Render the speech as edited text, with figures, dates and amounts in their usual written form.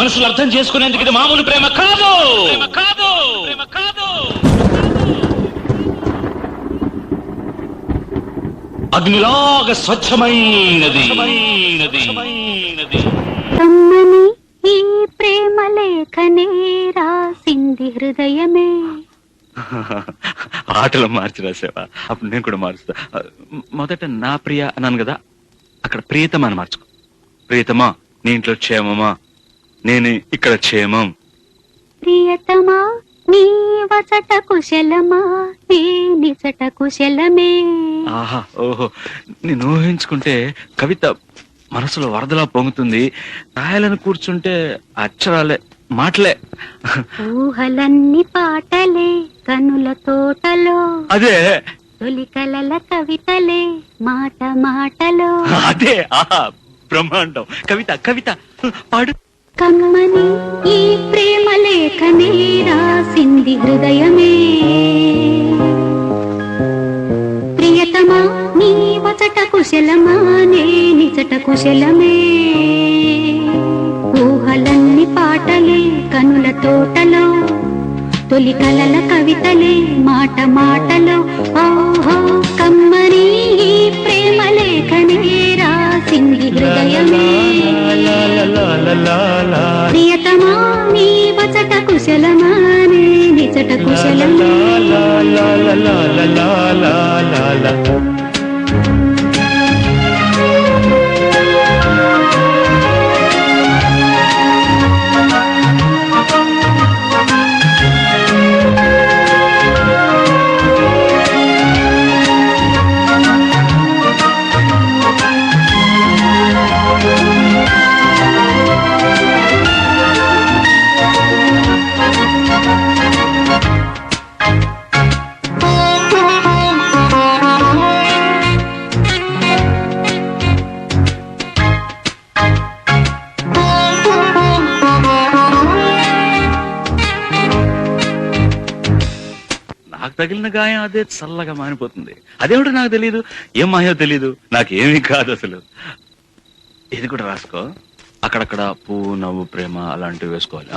మనసులు అర్థం చేసుకునేందుకు ఇది మామూలు ప్రేమ కాదు. అగ్నిలాగా స్వచ్ఛమైనది. కమ్మని ఈ ప్రేమ లేఖనే రాసింది హృదయమే. ఆటలో మార్చి రాసావా? అప్పుడు నేను కూడా మారుస్తా. మొదట నా ప్రియ అన్నాను కదా, అక్కడ ప్రియతమా అని మార్చుకో. ప్రియతమా, నీ ఇంట్లో క్షేమమా? నేను ఇక్కడ క్షేమం. ప్రియతమా, నీ వచట కుశలమా? నీ నిచట కుశలమే. ఆహా, ఓహో, నేను ఊహించుకుంటే కవిత మనసులో వరదలా పొంగుతుంది. రాయాలని కూర్చుంటే అక్షరాలే, మాటలే. ఊహలన్నీ పాటలే కనుల తోటలో. అదే తొలి కలల కవితలే మాట మాటలో. అదే, ఆహా, బ్రహ్మాండం. కవిత కవిత పాడు. కమ్మని ఈ ప్రేమ లేఖనే రాసింది హృదయమే. ప్రియతమా, నీ వచట కుశలమా? నే నిచట కుశలమే. ఊహలన్నీ పాటలే కనుల తోటలో. తొలి కలల కవితలే మాట మాటలో. ఓహో, కమ్మని ఈ ప్రేమ లేఖనే రాసింది హృదయమే. ప్రియతమా, నీ వచట కుశలమా? నే నిచట కుశలమే. నాకు తగిలిన గాయం అదే చల్లగా మానిపోతుంది. అదేమిటో నాకు తెలియదు, ఏం మాయో తెలీదు, నాకేమీ కాదు అసలు. ఇది కూడా రాసుకో. అక్కడక్కడ పువ్వు, నవ్వు, ప్రేమ అలాంటివి వేసుకోవాలి.